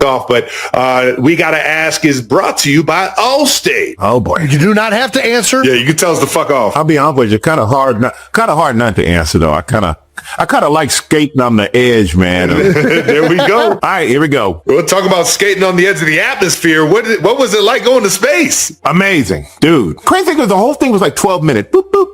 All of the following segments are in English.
off, but we got to ask is brought to you by Allstate. Oh boy. You do not have to answer. Yeah, you can tell us to fuck off. I'll be honest with you, kind of hard not to answer though. I kind of like skating on the edge, man. There we go. All right, here we go. We'll talk about skating on the edge of the atmosphere. What was it like going to space? Amazing, dude. Crazy thing is the whole thing was like 12 minutes. Boop, boop.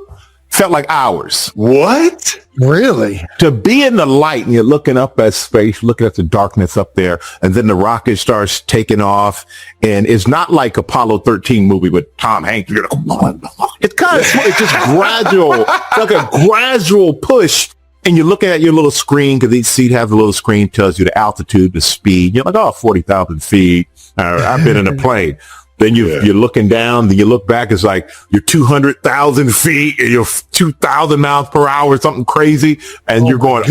Felt like hours. What? Really? To be in the light and you're looking up at space, looking at the darkness up there, and then the rocket starts taking off, and it's not like Apollo 13 movie with Tom Hanks. It's kind of, it's just gradual, like a gradual push. And you're looking at your little screen, because each seat has a little screen, tells you the altitude, the speed. You're like, 40,000 feet. I've been in a plane. Then you're looking down, then you look back, it's like you're 200,000 feet and you're 2,000 miles per hour, something crazy. And you're going,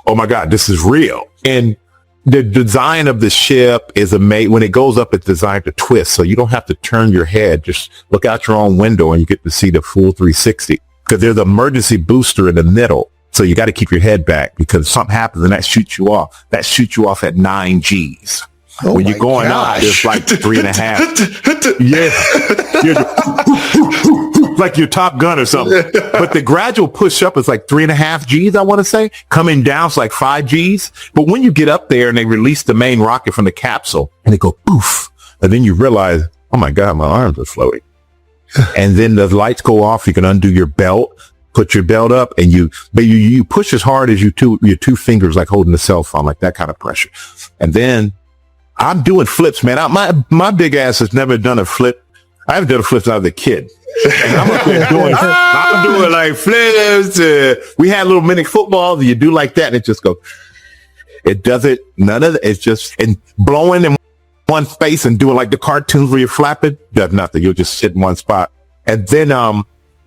oh my God, this is real. And the design of the ship is amazing. When it goes up, it's designed to twist. So you don't have to turn your head. Just look out your own window and you get to see the full 360, because there's an emergency booster in the middle. So you got to keep your head back because something happens and that shoots you off. That shoots you off at 9 Gs. When you're going up, it's like 3.5. Yeah. You're like your Top Gun or something. But the gradual push up is like 3.5 Gs, I want to say. Coming down, it's like 5 Gs. But when you get up there and they release the main rocket from the capsule and they go poof, and then you realize, oh my God, my arms are floating. And then the lights go off. You can undo your belt, put your belt up, and you push as hard as your two fingers, like holding a cell phone, like that kind of pressure. And then I'm doing flips, man. My big ass has never done a flip. I haven't done a flip since I was a kid. And I'm doing like flips. We had little mini football that you do like that, and it just goes. It does it. None of it. It's just and blowing in one space and doing like the cartoons where you're flapping. Does nothing. You'll just sit in one spot, and then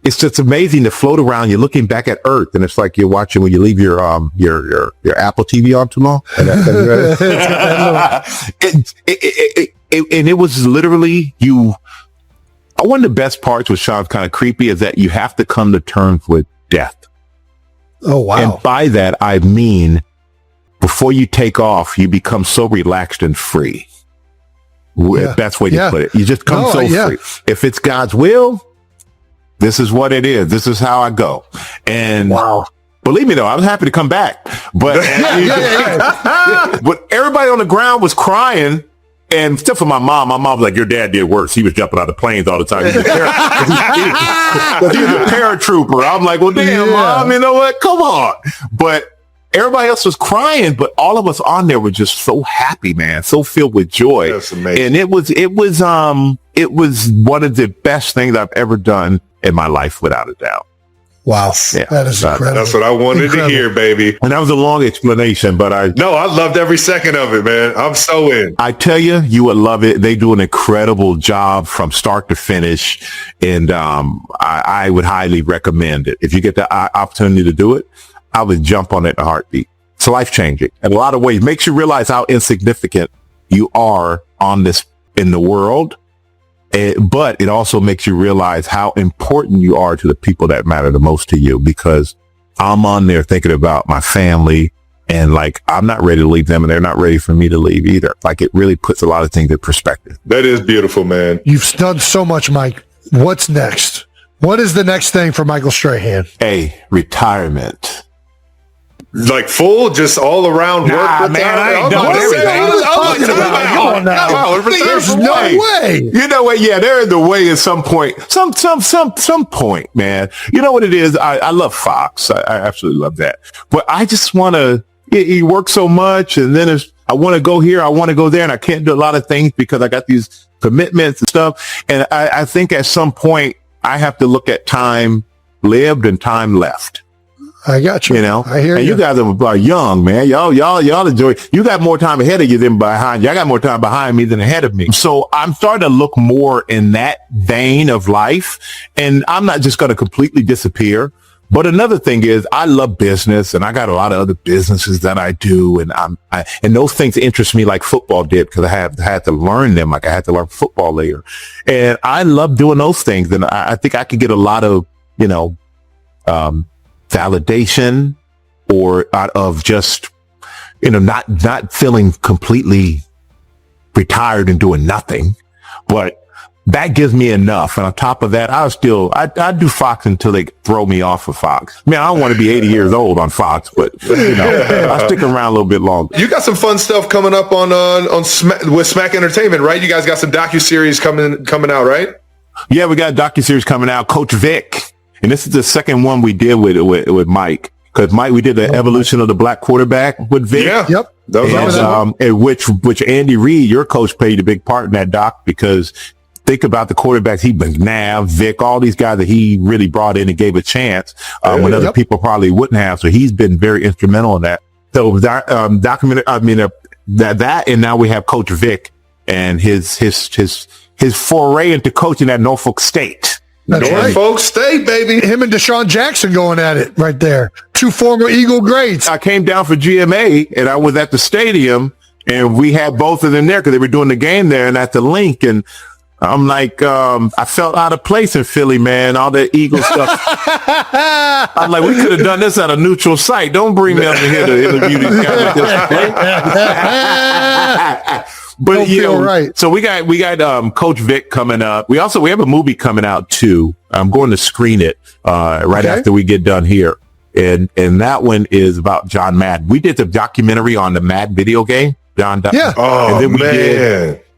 it's just amazing to float around. You're looking back at Earth, and it's like you're watching when you leave your Apple TV on too long. And it was literally you. One of the best parts, which sounds kind of creepy, is that you have to come to terms with death. Oh wow! And by that I mean, before you take off, you become so relaxed and free. Yeah. That's the way you put it. You just come free. If it's God's will, this is what it is. This is how I go. And wow. Believe me though, I was happy to come back. But but everybody on the ground was crying. And except for my mom was like, your dad did worse. He was jumping out of planes all the time. He was a paratrooper. I'm like, well, damn, Mom, you know what? Come on. But everybody else was crying, but all of us on there were just so happy, man. So filled with joy. That's amazing. And it was one of the best things I've ever done in my life, without a doubt. Wow. Yeah, that is incredible. That's what I wanted to hear, baby. And that was a long explanation, but I loved every second of it, man. I'm so in. I tell you, you would love it. They do an incredible job from start to finish. And I would highly recommend it. If you get the opportunity to do it, I would jump on it in a heartbeat. It's life-changing in a lot of ways. Makes you realize how insignificant you are in the world. But it also makes you realize how important you are to the people that matter the most to you, because I'm on there thinking about my family, and like, I'm not ready to leave them and they're not ready for me to leave either. Like, it really puts a lot of things in perspective. That is beautiful, man. You've done so much, Mike. What's next? What is the next thing for Michael Strahan? Retirement. Like full, just all around work. Man, I ain't done everything. There's no way. You know what? Yeah, there is the way at some point. Some point, man. You know what it is? I love Fox. I absolutely love that. But I just want to. You work so much, and then I want to go here, I want to go there, and I can't do a lot of things because I got these commitments and stuff. And I think at some point I have to look at time lived and time left. I got you. You know, I hear and you. You guys are young, man. Y'all enjoy. You got more time ahead of you than behind you. I got more time behind me than ahead of me. So I'm starting to look more in that vein of life, and I'm not just going to completely disappear. But another thing is, I love business, and I got a lot of other businesses that I do, and and those things interest me like football did, because I had to learn them, like I had to learn football later, and I love doing those things, and I think I could get a lot of validation, or out of just not feeling completely retired and doing nothing, but that gives me enough. And on top of that, I do Fox until they throw me off of Fox. Man, I don't want to be 80 years old on Fox, but I'll stick around a little bit longer. You got some fun stuff coming up with Smack Entertainment, right? You guys got some docuseries coming out, right? Yeah, we got a docuseries coming out, Coach Vic. And this is the second one we did with Mike. Because Mike, we did the evolution of the black quarterback with Vic. Yeah. Yep. And which Andy Reid, your coach, played a big part in that doc, because think about the quarterbacks. McNabb, Vic, all these guys that he really brought in and gave a chance when other people probably wouldn't have. So he's been very instrumental in that. So that and now we have Coach Vic and his foray into coaching at Norfolk State. That's Norfolk State, baby. Him and Deshaun Jackson going at it right there. 2 former Eagle greats. I came down for GMA and I was at the stadium and we had both of them there because they were doing the game there and at the link. And I'm like, I felt out of place in Philly, man. All that Eagle stuff. I'm like, we could have done this at a neutral site. Don't bring me up here to interview these guys at this. But right. So we got Coach Vic coming up. We have a movie coming out too. I'm going to screen it after we get done here. And that one is about John Madden. We did the documentary on the Madden video game. And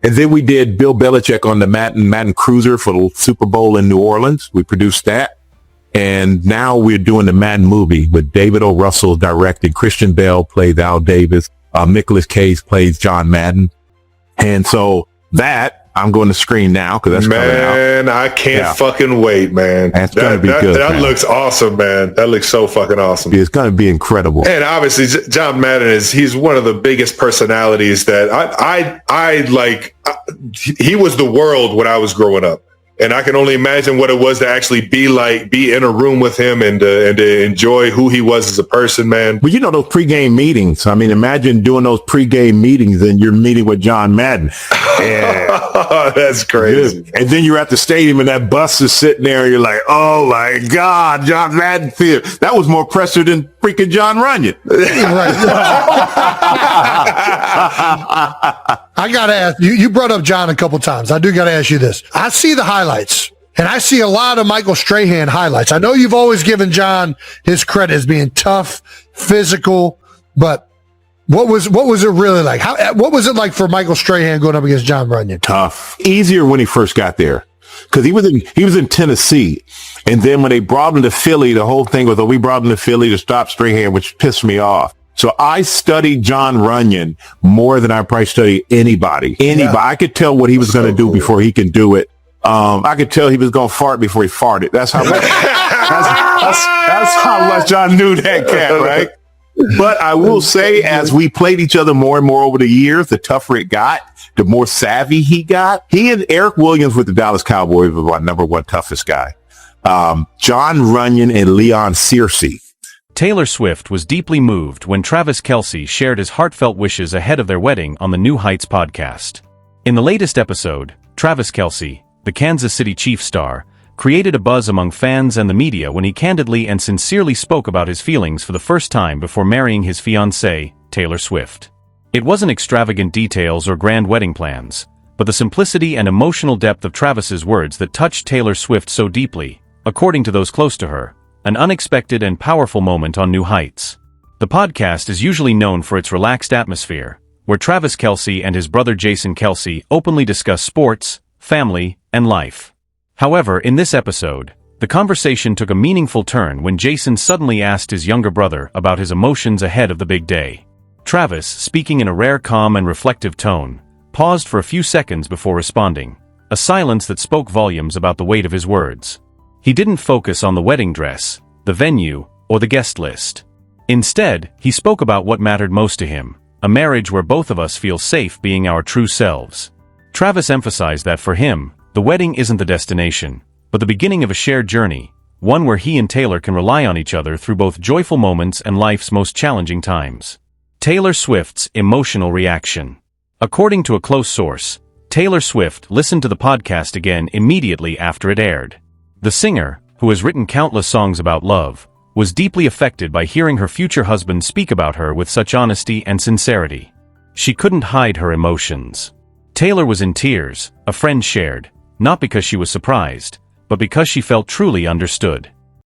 then we did Bill Belichick on the Madden Cruiser for the Super Bowl in New Orleans. We produced that. And now we're doing the Madden movie with David O. Russell directing. Christian Bale plays Al Davis. Nicolas Cage plays John Madden. And so that I'm going to screen now because that's coming out. Man, I can't fucking wait, man. That's going to be good. That looks awesome, man. That looks so fucking awesome. It's going to be incredible. And obviously, John Madden he's one of the biggest personalities that I like. He was the world when I was growing up. And I can only imagine what it was to actually be in a room with him and to enjoy who he was as a person, man. But those pregame meetings. I mean, imagine doing those pregame meetings and you're meeting with John Madden. Yeah. That's crazy. And then you're at the stadium and that bus is sitting there and you're like, oh my God, John Madden Field. That was more pressure than freaking John Runyon. I got to ask, you brought up John a couple times. I do got to ask you this. I see the highlights, and I see a lot of Michael Strahan highlights. I know you've always given John his credit as being tough, physical, but what was it really like? What was it like for Michael Strahan going up against John Runyon? Tough. Easier when he first got there because he was in Tennessee. And then when they brought him to Philly, the whole thing was, we brought him to Philly to stop Strahan, which pissed me off. So I studied John Runyon more than I probably studied anybody. Yeah. I could tell what he was going to do before he can do it. I could tell he was going to fart before he farted. That's how much, that's how much I knew that cat, right? But I will say, as we played each other more and more over the years, the tougher it got, the more savvy he got. He and Eric Williams with the Dallas Cowboys were my number one toughest guy. John Runyon and Leon Searcy. Taylor Swift was deeply moved when Travis Kelce shared his heartfelt wishes ahead of their wedding on the New Heights podcast. In the latest episode, Travis Kelce, the Kansas City Chiefs star, created a buzz among fans and the media when he candidly and sincerely spoke about his feelings for the first time before marrying his fiancée, Taylor Swift. It wasn't extravagant details or grand wedding plans, but the simplicity and emotional depth of Travis's words that touched Taylor Swift so deeply, according to those close to her. An unexpected and powerful moment on New Heights. The podcast is usually known for its relaxed atmosphere, where Travis Kelce and his brother Jason Kelce openly discuss sports, family, and life. However, in this episode, the conversation took a meaningful turn when Jason suddenly asked his younger brother about his emotions ahead of the big day. Travis, speaking in a rare calm and reflective tone, paused for a few seconds before responding, a silence that spoke volumes about the weight of his words. He didn't focus on the wedding dress, the venue, or the guest list. Instead, he spoke about what mattered most to him, a marriage where both of us feel safe being our true selves. Travis emphasized that for him, the wedding isn't the destination, but the beginning of a shared journey, one where he and Taylor can rely on each other through both joyful moments and life's most challenging times. Taylor Swift's emotional reaction. According to a close source, Taylor Swift listened to the podcast again immediately after it aired. The singer, who has written countless songs about love, was deeply affected by hearing her future husband speak about her with such honesty and sincerity. She couldn't hide her emotions. Taylor was in tears, a friend shared, not because she was surprised, but because she felt truly understood.